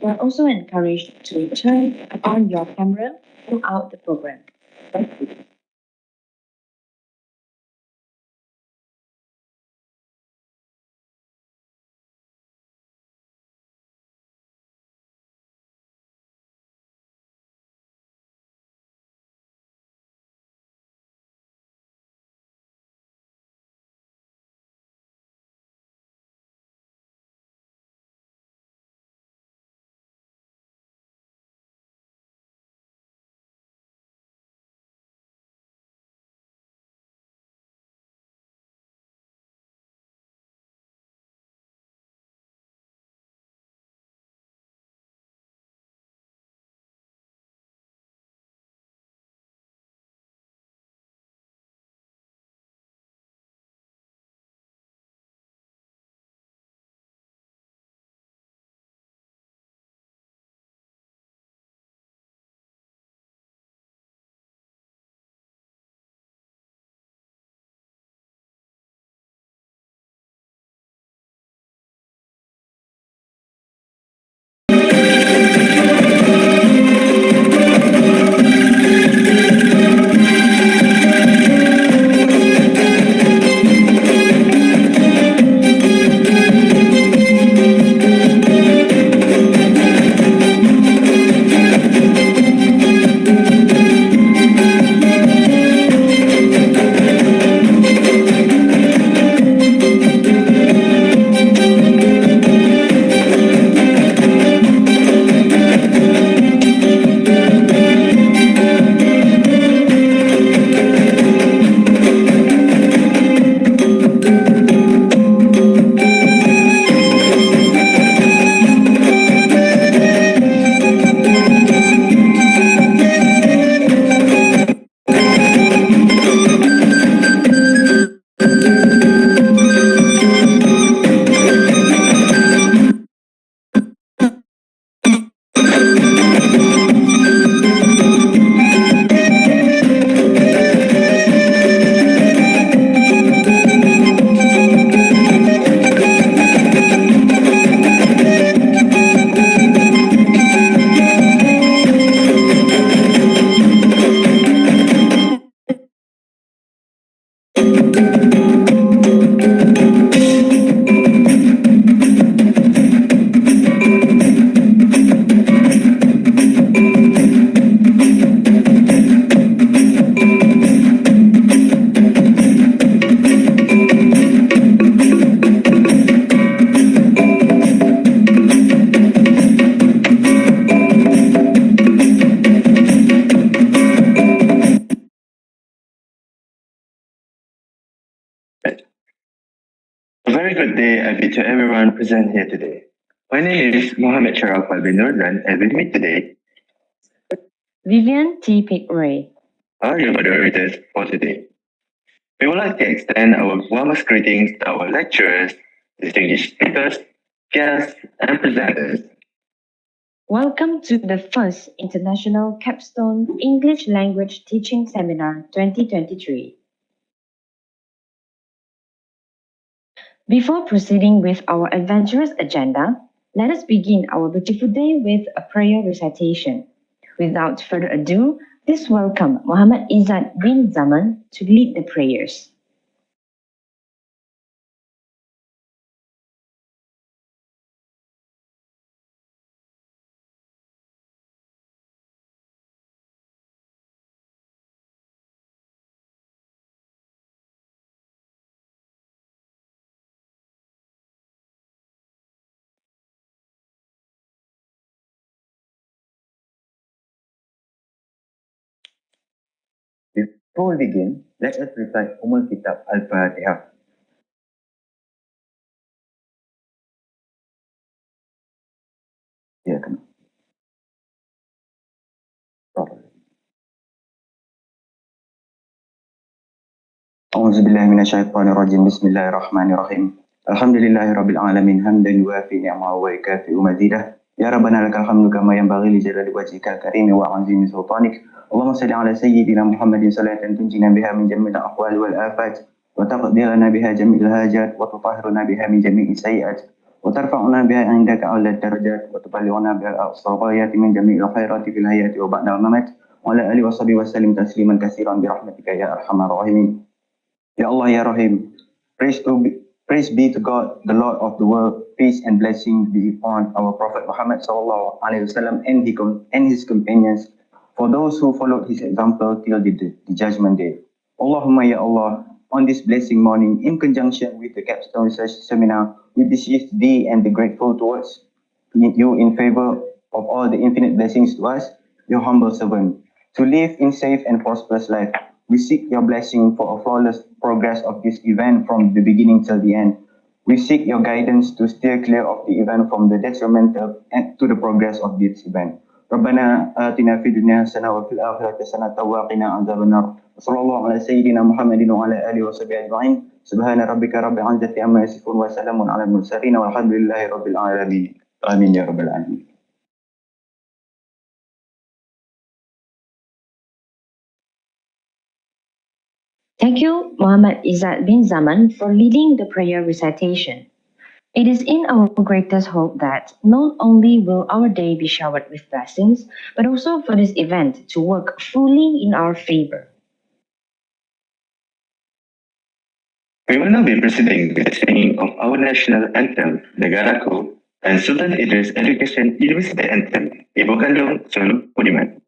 You are also encouraged to turn on your camera throughout the program. Thank you. A very good day I bid to everyone present here today. My name is Mohammed Sharaf bin Nurdan, and with me today Vivian T. Pick Ray. are your moderators for today. We would like to extend our warmest greetings to our lecturers, distinguished speakers, guests, and presenters. Welcome to the first International Capstone English Language Teaching Seminar 2023. Before proceeding with our adventurous agenda, let us begin our beautiful day with a prayer recitation. Without further ado, please welcome Muhammad Izzat bin Zaman to lead the prayers. Before we begin, let us recite Kitab Al-Fatiha. Silakan. أعوذ بالله من الشيطان الرجيم بسم الله الرحمن الرحيم الحمد لله رب العالمين حمدا يوافي نعمه ويكافئ مزيده يا ربنا لك الحمد كما ينبغي لجلال وجهك الكريم وعظيم سلطانك اللهم صل على سيدنا محمد صلاة تنجينا بها من جميع الأقوال والآفات وتقضي لنا بها جميع الهاجات وتطهرنا بها من جميع السيئات وترفعنا بها عندك أعلى الدرجات وتبلغنا بها أقصى الغايات من جميع الخيرات في الحياة وبعد الممات وعلى آله وصحبه وسلم تسليما كثيرا برحمتك يا أرحم الراحمين. Ya Allah, Ya Rahim, praise be to God, the Lord of the world. Peace and blessing be upon our Prophet Muhammad sallallahu alaihi wasallam and his companions, for those who followed his example till the judgment day. Allahumma Ya Allah, on this blessing morning, in conjunction with the Capstone Research Seminar, we beseech Thee and the grateful towards You in favor of all the infinite blessings to us, Your humble servant, to live in safe and prosperous life. We seek Your blessing for a flawless progress of this event from the beginning till the end. We seek Your guidance to steer clear of the event from the detrimental and to the progress of this event. ربنا آتنا في الدنيا حسنة وفي الآخرة حسنة وقنا عذاب النار. وصلى الله على سيدنا محمد وعلى آله وصحبه أجمعين. سبحان ربك رب العزة عما يصفون وسلام على المرسلين والحمد لله رب العالمين. آمين يا رب العالمين. Thank you, Muhammad Izzat bin Zaman, for leading the prayer recitation. It is in our greatest hope that not only will our day be showered with blessings, but also for this event to work fully in our favor. We will now be proceeding with the singing of our national anthem, Negaraku, and Sultan Idris Education University Anthem, Ibu Kandung Sun Budiman.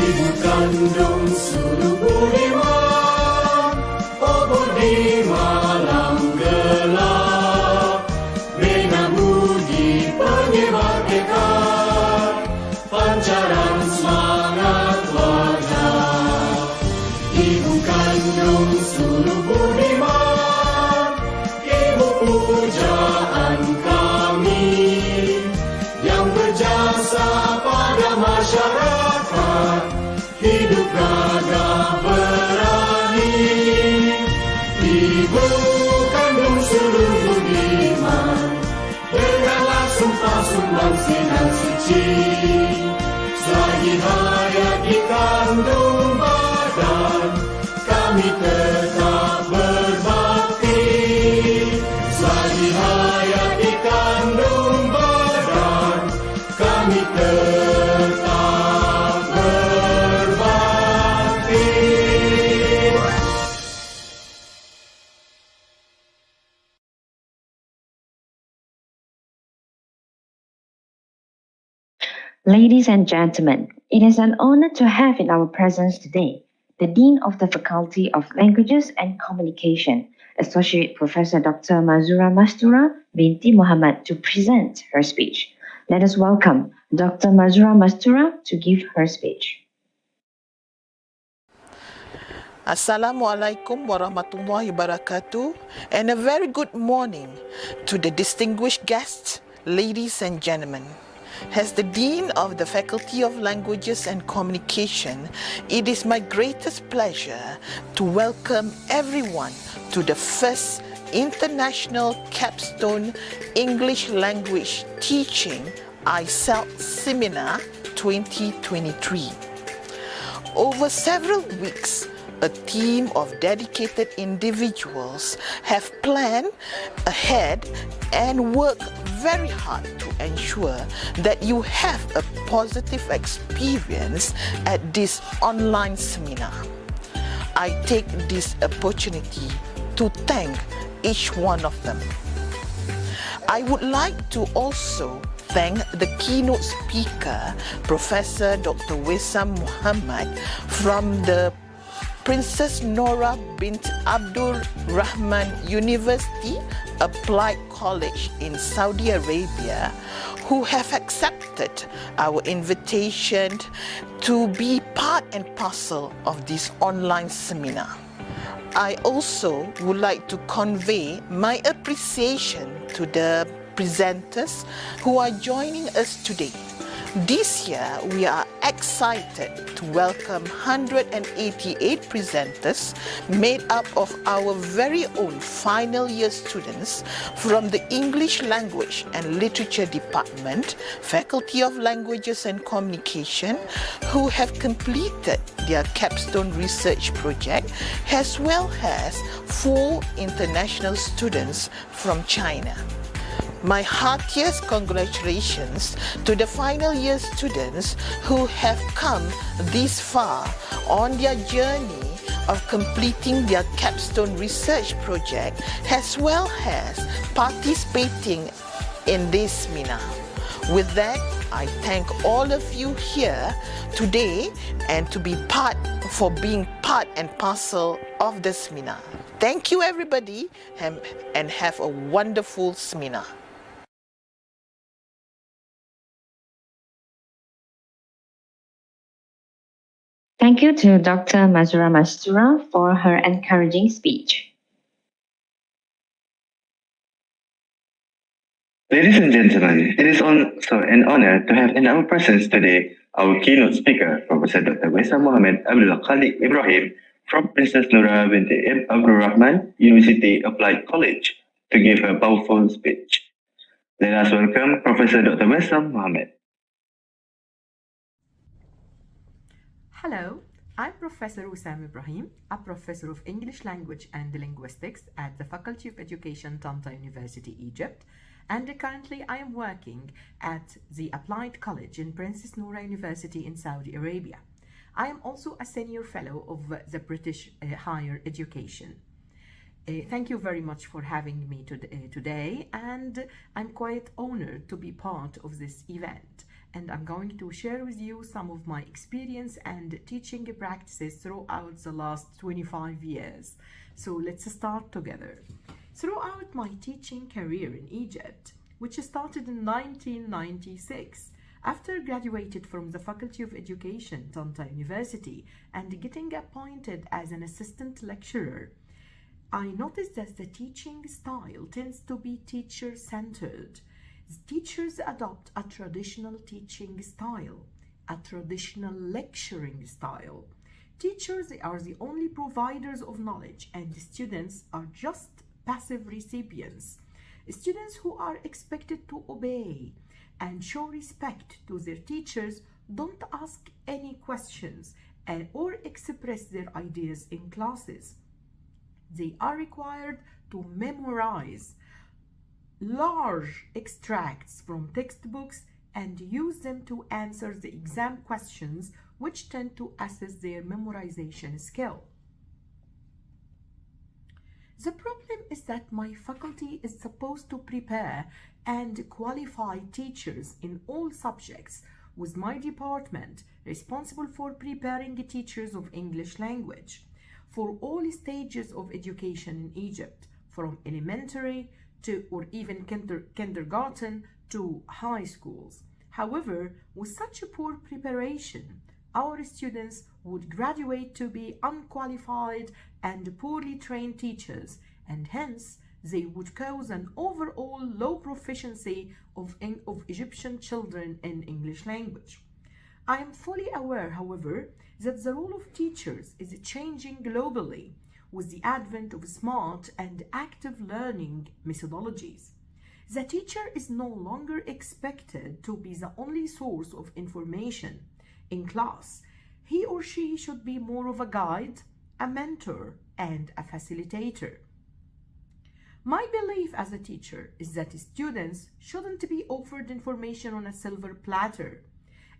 Ibu kandung suruh budiman, oh budi malam gelap, bina budi penyebar tekad, pancaran semangat wajah. Ibu kandung suruh budiman, ibu pujaan kami, yang berjasa pada masyarakat, hidup gagah berani. Ibu kandung suruh budiman, dengarlah sumpah sumbang sinar suci. Selagi hayat di kandung badan, kami tetap berbakti. Selagi hayat di kandung badan, kami tetap berbakti. Ladies and gentlemen, it is an honor to have in our presence today the Dean of the Faculty of Languages and Communication, Associate Professor Dr. Mazura Mastura binti Muhammad, to present her speech. Let us welcome Dr. Mazura Mastura to give her speech. Assalamualaikum warahmatullahi wabarakatuh, and a very good morning to the distinguished guests, ladies and gentlemen. As the Dean of the Faculty of Languages and Communication, it is my greatest pleasure to welcome everyone to the first International Capstone English Language Teaching ICELTS Seminar 2023. Over several weeks, a team of dedicated individuals have planned ahead and worked very hard to ensure that you have a positive experience at this online seminar. I take this opportunity to thank each one of them. I would like to also thank the keynote speaker, Professor Dr. Wissam Muhammad from the Princess Noor bint Abdul Rahman University Applied College in Saudi Arabia, who have accepted our invitation to be part and parcel of this online seminar. I also would like to convey my appreciation to the presenters who are joining us today. This year, we are excited to welcome 188 presenters made up of our very own final year students from the English Language and Literature Department, Faculty of Languages and Communication, who have completed their capstone research project, as well as 4 international students from China. My heartiest congratulations to the final year students who have come this far on their journey of completing their capstone research project, as well as participating in this seminar. With that, I thank all of you here today and for being part and parcel of the seminar. Thank you everybody and have a wonderful seminar. Thank you to Dr. Mazura Mastura for her encouraging speech. Ladies and gentlemen, it is also an honor to have in our presence today our keynote speaker, Professor Dr. Wissam Muhammad Abdul Khalik Ibrahim from Princess Noor bint Abdul Rahman University Applied College to give a powerful speech. Let us welcome Professor Dr. Wissam Muhammad. Hello, I'm Professor Wissam Ibrahim, a professor of English Language and Linguistics at the Faculty of Education, Tanta University, Egypt, and currently I am working at the Applied College in Princess Noor University in Saudi Arabia. I am also a senior fellow of the British Higher Education. Thank you very much for having me today, and I'm quite honored to be part of this event. And I'm going to share with you some of my experience and teaching practices throughout the last 25 years. So let's start together. Throughout my teaching career in Egypt, which started in 1996, after graduated from the Faculty of Education, Tanta University, and getting appointed as an assistant lecturer, I noticed that the teaching style tends to be teacher-centered. Teachers adopt a traditional teaching style, a traditional lecturing style. Teachers are the only providers of knowledge, and the students are just passive recipients. Students who are expected to obey and show respect to their teachers don't ask any questions or express their ideas in classes. They are required to memorize large extracts from textbooks and use them to answer the exam questions, which tend to assess their memorization skill. The problem is that my faculty is supposed to prepare and qualify teachers in all subjects, with my department responsible for preparing teachers of English language for all stages of education in Egypt, from elementary to or even kindergarten to high schools. However, with such a poor preparation, our students would graduate to be unqualified and poorly trained teachers, and hence they would cause an overall low proficiency of Egyptian children in English language. I am fully aware, however, that the role of teachers is changing globally with the advent of smart and active learning methodologies. The teacher is no longer expected to be the only source of information in class. He or she should be more of a guide, a mentor, and a facilitator. My belief as a teacher is that students shouldn't be offered information on a silver platter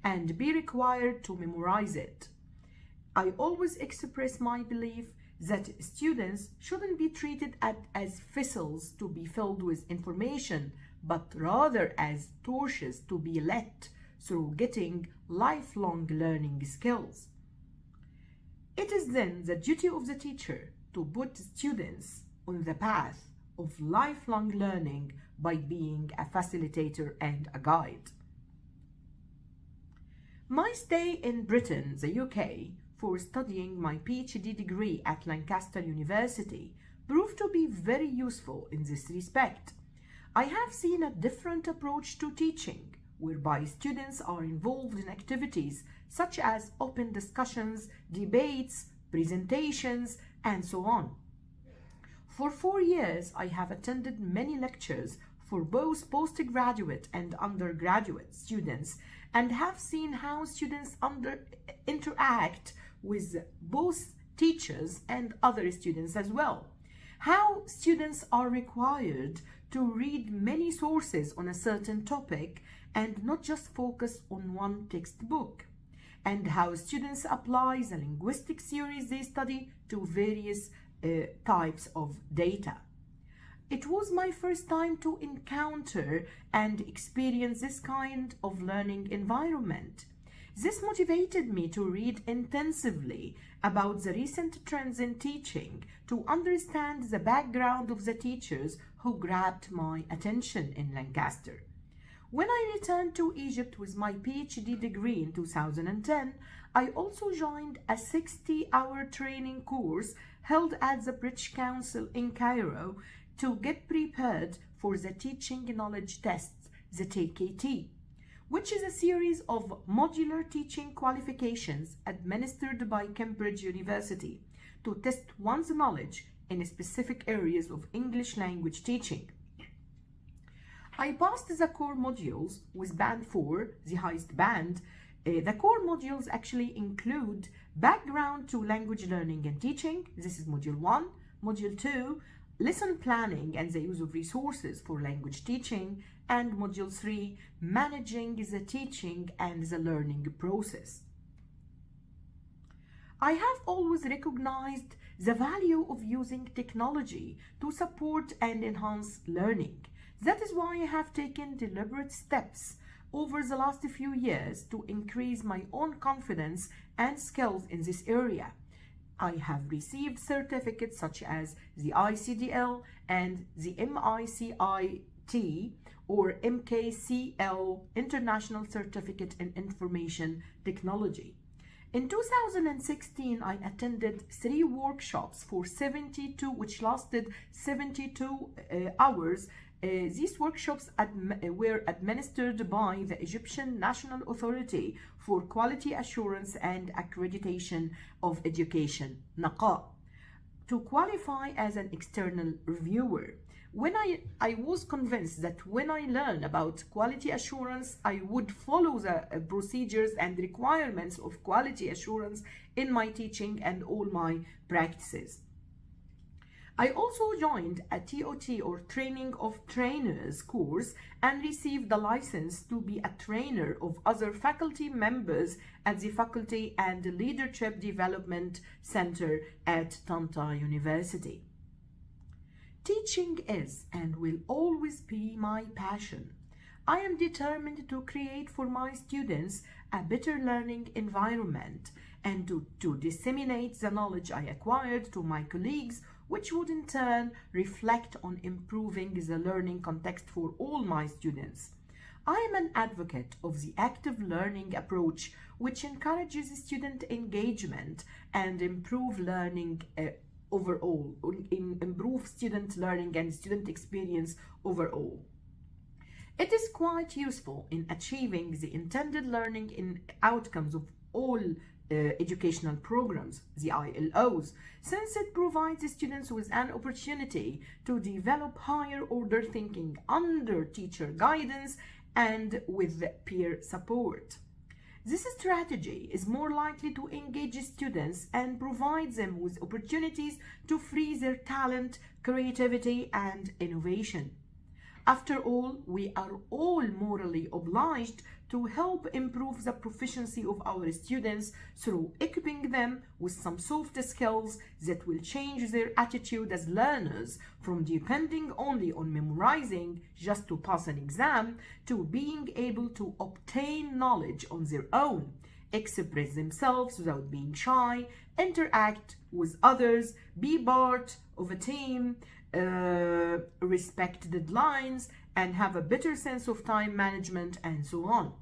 and be required to memorize it. I always express my belief that students shouldn't be treated as vessels to be filled with information, but rather as torches to be lit through getting lifelong learning skills. It is then the duty of the teacher to put students on the path of lifelong learning by being a facilitator and a guide. My stay in Britain, the UK, for studying my PhD degree at Lancaster University proved to be very useful in this respect. I have seen a different approach to teaching, whereby students are involved in activities such as open discussions, debates, presentations, and so on. For 4 years, I have attended many lectures for both postgraduate and undergraduate students and have seen how students interact with both teachers and other students as well. How students are required to read many sources on a certain topic and not just focus on one textbook. And how students apply the linguistic theories they study to various types of data. It was my first time to encounter and experience this kind of learning environment. This motivated me to read intensively about the recent trends in teaching to understand the background of the teachers who grabbed my attention in Lancaster. When I returned to Egypt with my PhD degree in 2010, I also joined a 60-hour training course held at the British Council in Cairo to get prepared for the Teaching Knowledge Tests, the TKT, which is a series of modular teaching qualifications administered by Cambridge University to test one's knowledge in specific areas of English language teaching. I passed the core modules with Band 4, the highest band. The core modules actually include Background to Language Learning and Teaching. This is Module 1. Module 2, Lesson Planning and the Use of Resources for Language Teaching. And Module 3, Managing the Teaching and the Learning Process. I have always recognized the value of using technology to support and enhance learning. That is why I have taken deliberate steps over the last few years to increase my own confidence and skills in this area. I have received certificates such as the ICDL and the MICIT or MKCL International Certificate in Information Technology. In 2016, I attended 3 workshops for 72, which lasted 72 hours. These workshops were administered by the Egyptian National Authority for Quality Assurance and Accreditation of Education, NAQA, to qualify as an external reviewer. When I was convinced that when I learn about quality assurance, I would follow the procedures and requirements of quality assurance in my teaching and all my practices. I also joined a TOT or Training of Trainers course and received the license to be a trainer of other faculty members at the Faculty and Leadership Development Center at Tanta University. Teaching is and will always be my passion. I am determined to create for my students a better learning environment and to disseminate the knowledge I acquired to my colleagues, which would in turn reflect on improving the learning context for all my students. I am an advocate of the active learning approach, which encourages student engagement and improve learning overall, improve student learning and student experience overall. It is quite useful in achieving the intended learning in outcomes of all educational programs, the ILOs, since it provides the students with an opportunity to develop higher order thinking under teacher guidance and with peer support. This strategy is more likely to engage students and provide them with opportunities to free their talent, creativity, and innovation. After all, we are all morally obliged to help improve the proficiency of our students through equipping them with some soft skills that will change their attitude as learners from depending only on memorizing just to pass an exam to being able to obtain knowledge on their own, express themselves without being shy, interact with others, be part of a team, respect deadlines, and have a better sense of time management, and so on.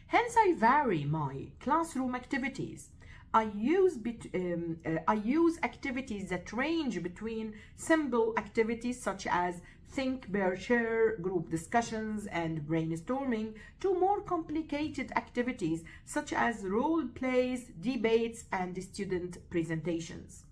Hence, I vary my classroom activities. I use activities that range between simple activities such as think, bear, share, group discussions, and brainstorming to more complicated activities such as role plays, debates, and student presentations.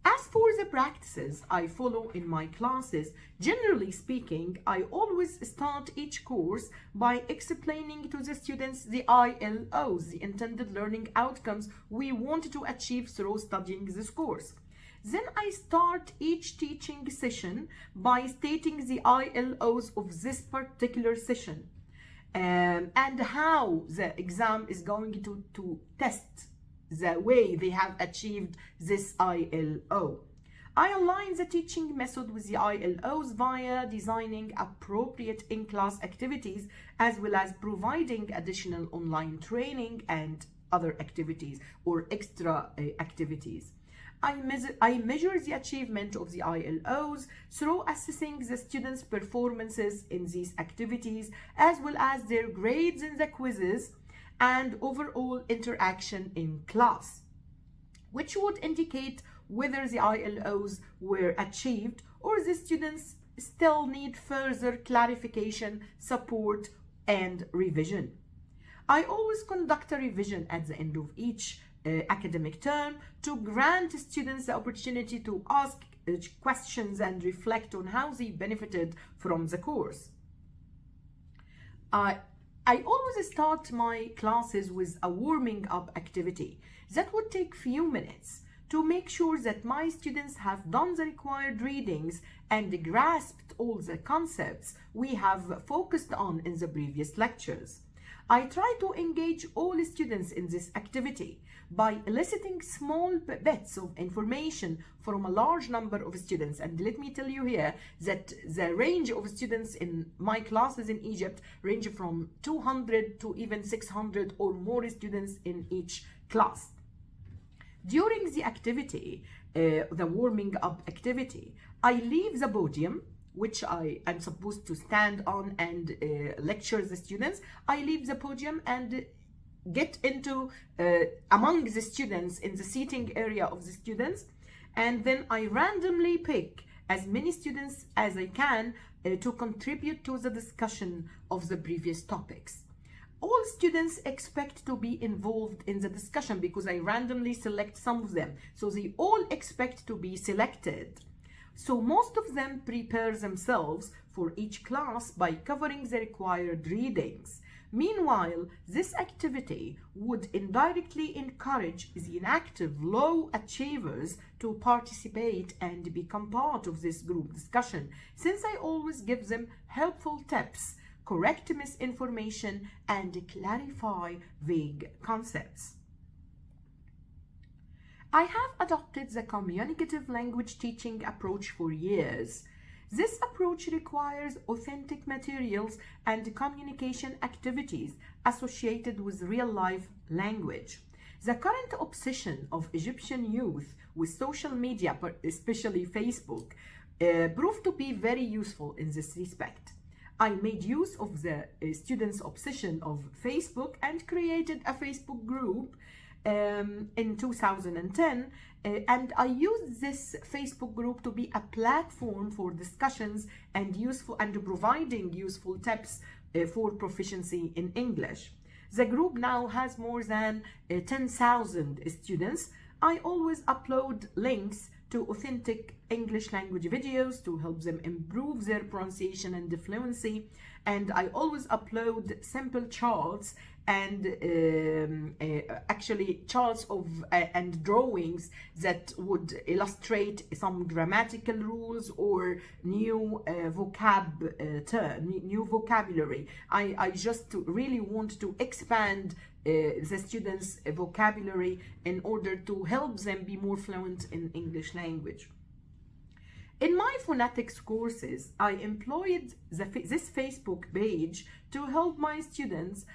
As for the practices I follow in my classes, generally speaking, I always start each course by explaining to the students the ILOs, the intended learning outcomes we want to achieve through studying this course. Then I start each teaching session by stating the ILOs of this particular session and how the exam is going to test the way they have achieved this ILO. I align the teaching method with the ILOs via designing appropriate in-class activities as well as providing additional online training and other activities or extra activities. I measure the achievement of the ILOs through assessing the students' performances in these activities as well as their grades in the quizzes and overall interaction in class, which would indicate whether the ILOs were achieved or the students still need further clarification, support, and revision. I always conduct a revision at the end of each academic term to grant students the opportunity to ask questions and reflect on how they benefited from the course. I always start my classes with a warming up activity that would take few minutes to make sure that my students have done the required readings and grasped all the concepts we have focused on in the previous lectures. I try to engage all students in this activity by eliciting small bits of information from a large number of students. And let me tell you here that the range of students in my classes in Egypt range from 200 to even 600 or more students in each class. During the activity, the warming up activity, I leave the podium, which I am supposed to stand on and lecture the students. I leave the podium and get into among the students in the seating area of the students, and then I randomly pick as many students as I can to contribute to the discussion of the previous topics. All students expect to be involved in the discussion because I randomly select some of them, so they all expect to be selected. So most of them prepare themselves for each class by covering the required readings. Meanwhile, this activity would indirectly encourage the inactive low achievers to participate and become part of this group discussion, since I always give them helpful tips, correct misinformation, and clarify vague concepts. I have adopted the communicative language teaching approach for years. This approach requires authentic materials and communication activities associated with real-life language. The current obsession of Egyptian youth with social media, especially Facebook, proved to be very useful in this respect. I made use of the students' obsession of Facebook and created a Facebook group in 2010, and I used this Facebook group to be a platform for discussions and providing useful tips for proficiency in English. The group now has more than 10,000 students. I always upload links to authentic English language videos to help them improve their pronunciation and fluency, and I always upload simple charts and actually charts of and drawings that would illustrate some grammatical rules or new new vocabulary. I just really want to expand the students' vocabulary in order to help them be more fluent in English language. In my phonetics courses, I employed this Facebook page to help my students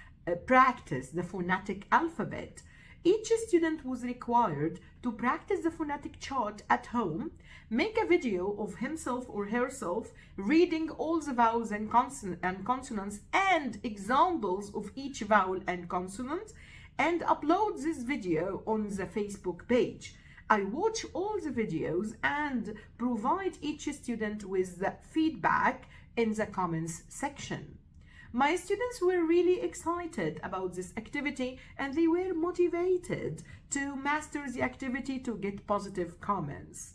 practice the phonetic alphabet. Each student was required to practice the phonetic chart at home, make a video of himself or herself reading all the vowels and consonants and examples of each vowel and consonant, and upload this video on the Facebook page. I watch all the videos and provide each student with the feedback in the comments section. My students were really excited about this activity and they were motivated to master the activity to get positive comments.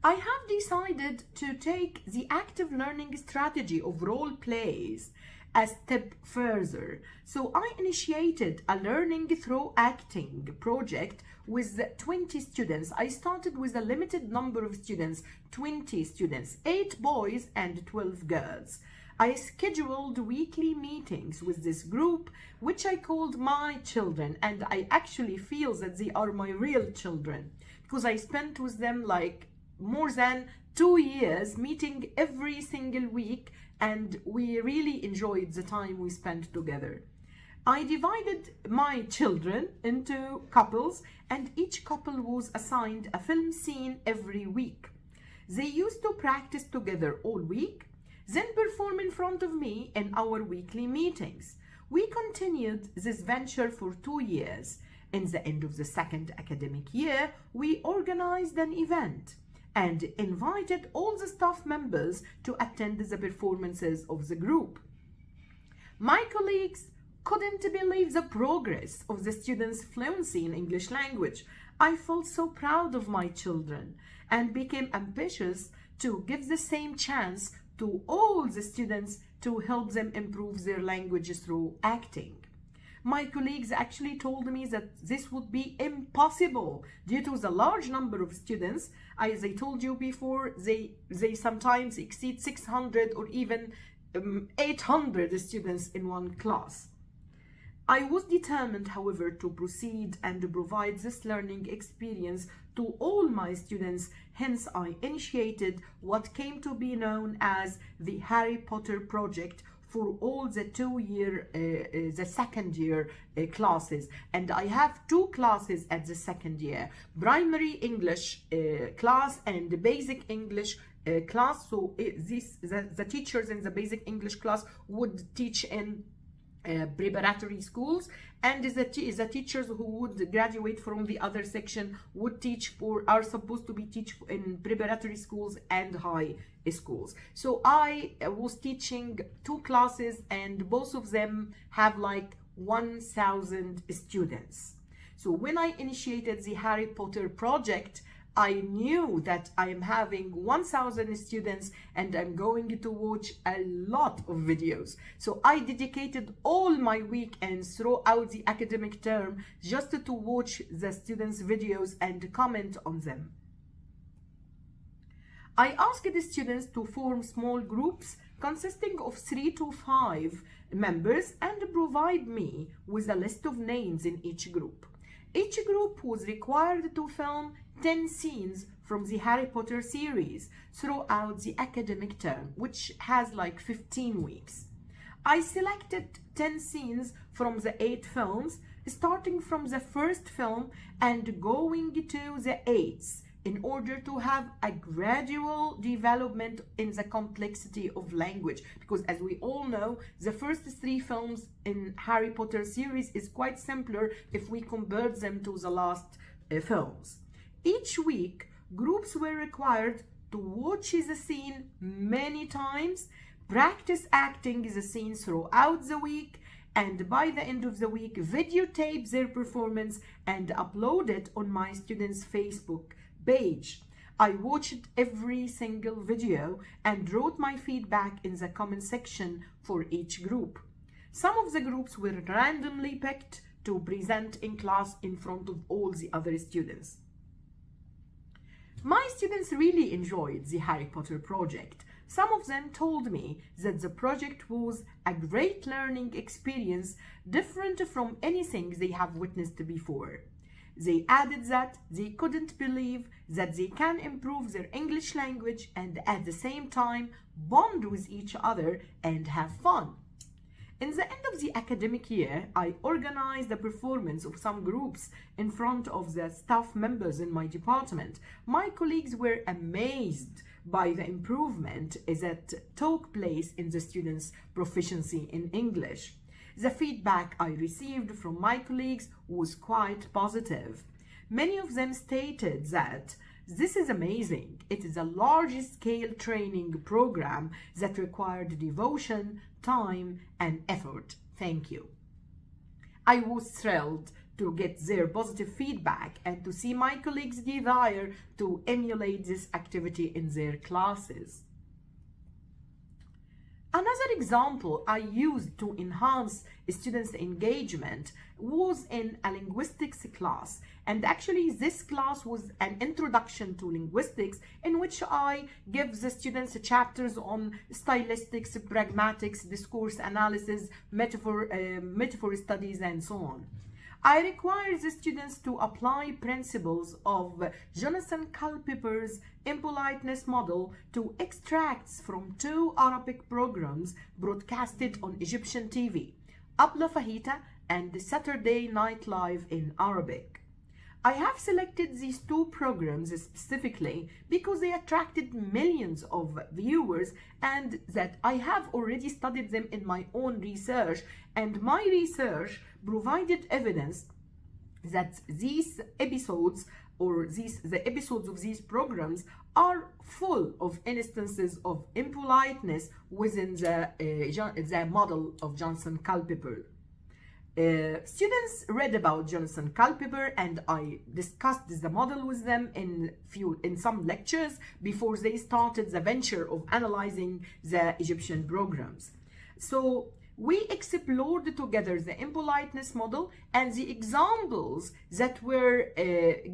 I have decided to take the active learning strategy of role plays a step further. So I initiated a learning through acting project with 20 students. I started with a limited number of students, 20 students, 8 boys and 12 girls. I scheduled weekly meetings with this group, which I called my children, and I actually feel that they are my real children because I spent with them like more than 2 years meeting every single week, and we really enjoyed the time we spent together. I divided my children into couples, and each couple was assigned a film scene every week. They used to practice together all week, then perform in front of me in our weekly meetings. We continued this venture for 2 years. In the end of the second academic year, we organized an event and invited all the staff members to attend the performances of the group. My colleagues couldn't believe the progress of the students' fluency in English language. I felt so proud of my children and became ambitious to give the same chance to all the students to help them improve their language through acting. My colleagues actually told me that this would be impossible due to the large number of students. As I told you before, they sometimes exceed 600 or even 800 students in one class. I was determined, however, to proceed and provide this learning experience to all my students. Hence, I initiated what came to be known as the Harry Potter project for all the the second year classes. And I have 2 classes at the second year, primary English class and the basic English class. So the teachers in the basic English class would teach in preparatory schools, and the teachers who would graduate from the other section would are supposed to be teach in preparatory schools and high schools. So I was teaching 2 classes, and both of them have like 1,000 students. So when I initiated the Harry Potter project, I knew that I am having 1,000 students and I'm going to watch a lot of videos. So I dedicated all my weekends throughout the academic term just to watch the students' videos and comment on them. I asked the students to form small groups consisting of 3 to 5 members and provide me with a list of names in each group. Each group was required to film 10 scenes from the Harry Potter series throughout the academic term, which has like 15 weeks. I selected 10 scenes from the 8 films, starting from the first film and going to the 8th, in order to have a gradual development in the complexity of language, because as we all know, the first 3 films in Harry Potter series is quite simpler if we compare them to the last films. Each week, groups were required to watch the scene many times, practice acting the scene throughout the week, and by the end of the week, videotape their performance and upload it on my students' Facebook page. I watched every single video and wrote my feedback in the comment section for each group. Some of the groups were randomly picked to present in class in front of all the other students. My students really enjoyed the Harry Potter project. Some of them told me that the project was a great learning experience, different from anything they have witnessed before. They added that they couldn't believe that they can improve their English language and at the same time bond with each other and have fun. In the end of the academic year, I organized the performance of some groups in front of the staff members in my department. My colleagues were amazed by the improvement that took place in the students' proficiency in English. The feedback I received from my colleagues was quite positive. Many of them stated that this is amazing. It is a large-scale training program that required devotion, time, and effort. Thank you. I was thrilled to get their positive feedback and to see my colleagues' desire to emulate this activity in their classes. Another example I used to enhance students' engagement was in a linguistics class. And actually this class was an introduction to linguistics in which I give the students chapters on stylistics, pragmatics, discourse analysis, metaphor studies, and so on. I require the students to apply principles of Jonathan Culpeper's impoliteness model to extracts from 2 Arabic programs broadcasted on Egyptian TV, Abla Fahita and Saturday Night Live in Arabic. I have selected these 2 programs specifically because they attracted millions of viewers and that I have already studied them in my own research, and my research provided evidence that these episodes the episodes of these programs are full of instances of impoliteness within the model of Jonathan Culpeper. Students read about Jonathan Culpeper and I discussed the model with them in some lectures before they started the venture of analyzing the Egyptian programs. So we explored together the impoliteness model and the examples that were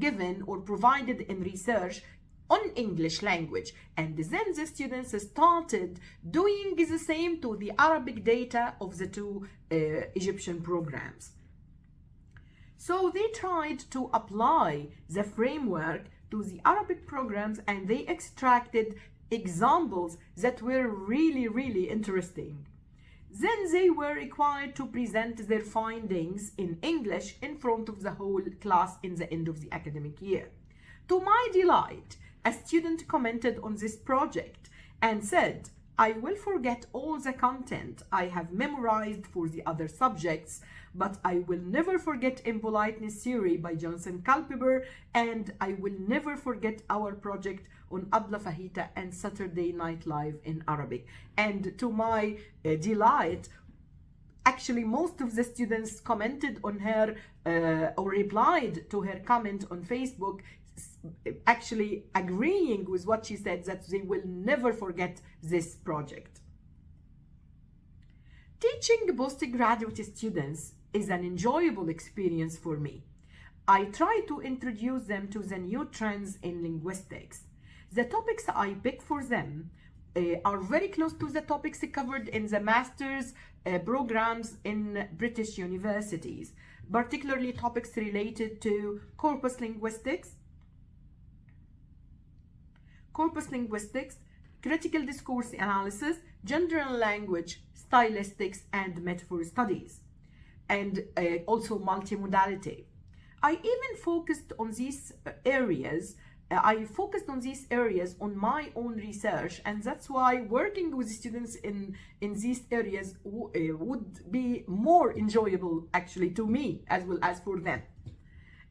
given or provided in research on English language, and then the students started doing the same to the Arabic data of the 2 Egyptian programs. So they tried to apply the framework to the Arabic programs and they extracted examples that were really interesting. Then they were required to present their findings in English in front of the whole class in the end of the academic year. To my delight, a student commented on this project and said, "I will forget all the content I have memorized for the other subjects, but I will never forget Impoliteness Theory by Jonathan Culpeper, and I will never forget our project on Abla Fahita and Saturday Night Live in Arabic." And to my delight, actually most of the students commented on her or replied to her comment on Facebook, actually agreeing with what she said, that they will never forget this project. Teaching postgraduate students is an enjoyable experience for me. I try to introduce them to the new trends in linguistics. The topics I pick for them are very close to the topics covered in the master's programs in British universities, particularly topics related to corpus linguistics, critical discourse analysis, general language, stylistics, and metaphor studies, and also multimodality. I even focused on these areas I focused on these areas on my own research, and that's why working with students in these areas would be more enjoyable actually to me as well as for them.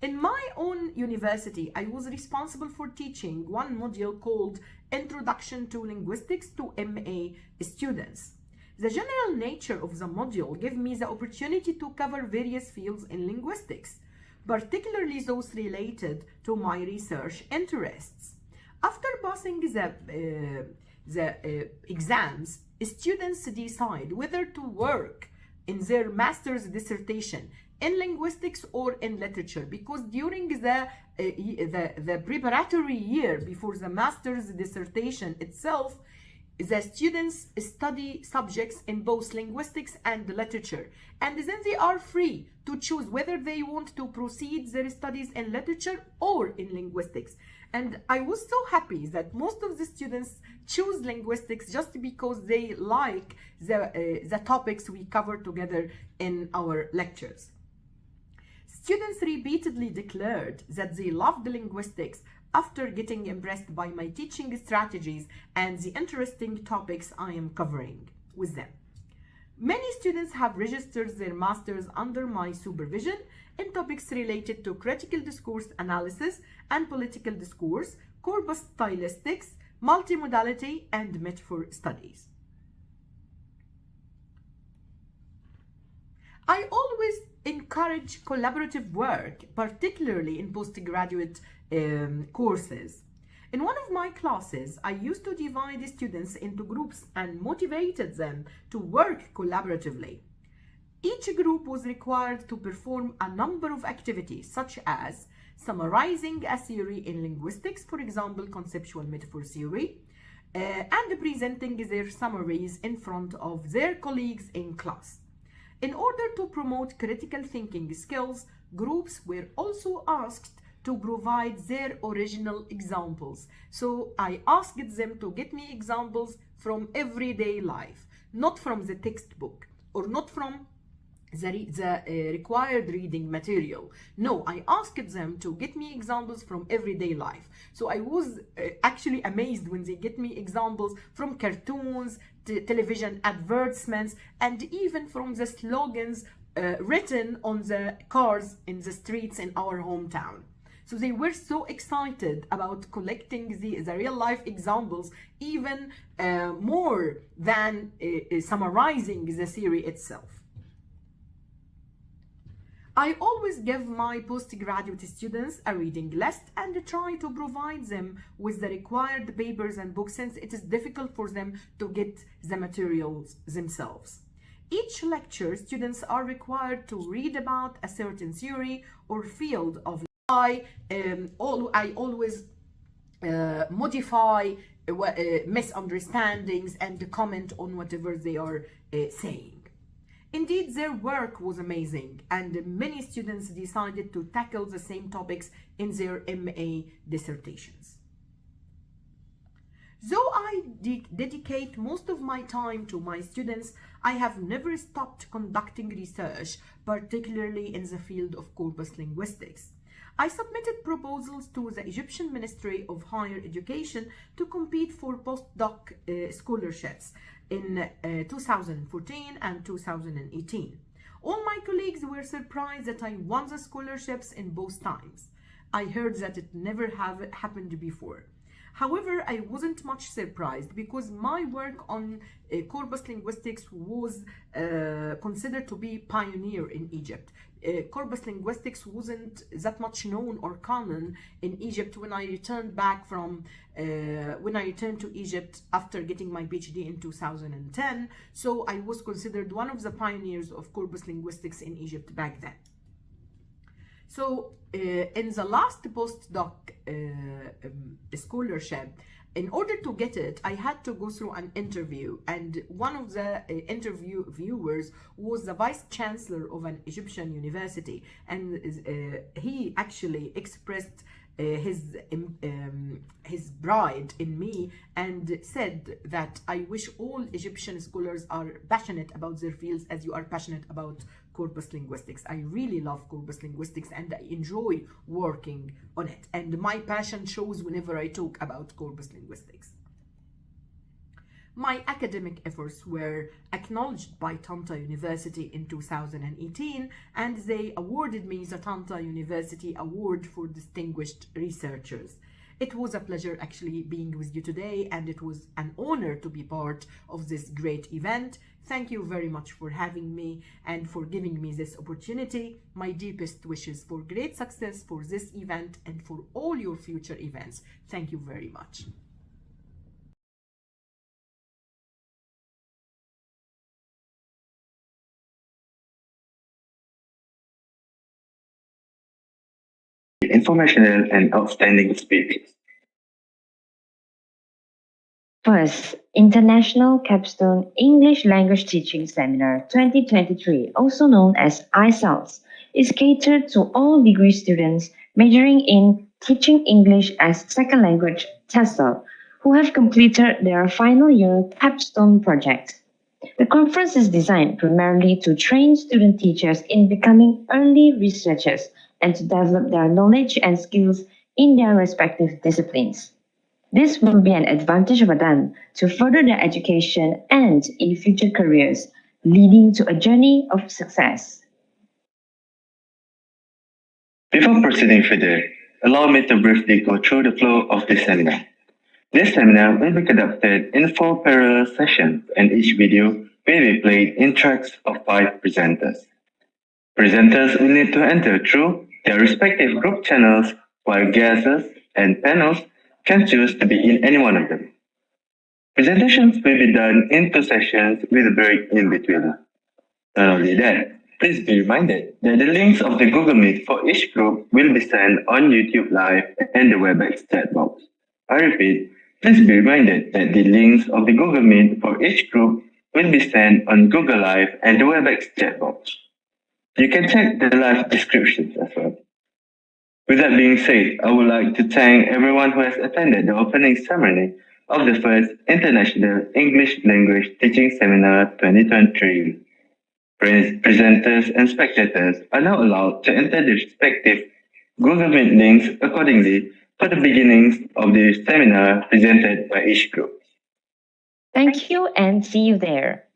In my own university, I was responsible for teaching one module called Introduction to Linguistics to MA students. The general nature of the module gave me the opportunity to cover various fields in linguistics, particularly those related to my research interests. After passing the exams, students decide whether to work in their master's dissertation in linguistics or in literature, because during the preparatory year before the master's dissertation itself, the students study subjects in both linguistics and literature, and then they are free to choose whether they want to proceed their studies in literature or in linguistics. And I was so happy that most of the students choose linguistics just because they like the topics we cover together in our lectures. Students repeatedly declared that they loved linguistics after getting impressed by my teaching strategies and the interesting topics I am covering with them. Many students have registered their masters under my supervision in topics related to critical discourse analysis and political discourse, corpus stylistics, multimodality, and metaphor studies. I always encourage collaborative work, particularly in postgraduate courses. In one of my classes, I used to divide the students into groups and motivated them to work collaboratively. Each group was required to perform a number of activities, such as summarizing a theory in linguistics, for example, conceptual metaphor theory, and presenting their summaries in front of their colleagues in class. In order to promote critical thinking skills, groups were also asked to provide their original examples. So I asked them to get me examples from everyday life, not from the textbook or not from the required reading material. No, I asked them to get me examples from everyday life. So I was actually amazed when they get me examples from cartoons, television advertisements, and even from the slogans written on the cars in the streets in our hometown. So they were so excited about collecting the real life examples, even more than summarizing the theory itself. I always give my postgraduate students a reading list and try to provide them with the required papers and books, since it is difficult for them to get the materials themselves. Each lecture, students are required to read about a certain theory or field of I always modify misunderstandings and comment on whatever they are saying. Indeed, their work was amazing, and many students decided to tackle the same topics in their MA dissertations. Though I dedicate most of my time to my students, I have never stopped conducting research, particularly in the field of corpus linguistics. I submitted proposals to the Egyptian Ministry of Higher Education to compete for postdoc scholarships in 2014 and 2018. All my colleagues were surprised that I won the scholarships in both times. I heard that it never happened before. However, I wasn't much surprised because my work on corpus linguistics was considered to be pioneer in Egypt. Corpus linguistics wasn't that much known or common in Egypt when I returned to Egypt after getting my PhD in 2010. So I was considered one of the pioneers of corpus linguistics in Egypt back then. So in the last postdoc scholarship, in order to get it, I had to go through an interview, and one of the interviewers was the vice chancellor of an Egyptian university, and he actually expressed his pride in me and said that I wish all Egyptian scholars are passionate about their fields as you are passionate about corpus linguistics. I really love corpus linguistics and I enjoy working on it. And my passion shows whenever I talk about corpus linguistics. My academic efforts were acknowledged by Tanta University in 2018, and they awarded me the Tanta University Award for Distinguished Researchers. It was a pleasure actually being with you today, and it was an honor to be part of this great event. Thank you very much for having me and for giving me this opportunity. My deepest wishes for great success for this event and for all your future events. Thank you very much. Informational and outstanding speakers. First, International Capstone English Language Teaching Seminar 2023, also known as ICELTS, is catered to all degree students majoring in Teaching English as Second Language TESL who have completed their final year Capstone project. The conference is designed primarily to train student teachers in becoming early researchers and to develop their knowledge and skills in their respective disciplines. This will be an advantage for them to further their education and in future careers, leading to a journey of success. Before proceeding further, allow me to briefly go through the flow of this seminar. This seminar will be conducted in 4 parallel sessions, and each video will be played in tracks of 5 presenters. Presenters will need to enter through their respective group channels, while guests and panels can choose to be in any one of them. Presentations will be done in 2 sessions with a break in between. Not only that, please be reminded that the links of the Google Meet for each group will be sent on YouTube Live and the WebEx chat box. I repeat, please be reminded that the links of the Google Meet for each group will be sent on Google Live and the WebEx chat box. You can check the live descriptions as well. With that being said, I would like to thank everyone who has attended the opening ceremony of the first International English Language Teaching Seminar 2023. Presenters and spectators are now allowed to enter the respective Google Meet links accordingly for the beginnings of the seminar presented by each group. Thank you and see you there.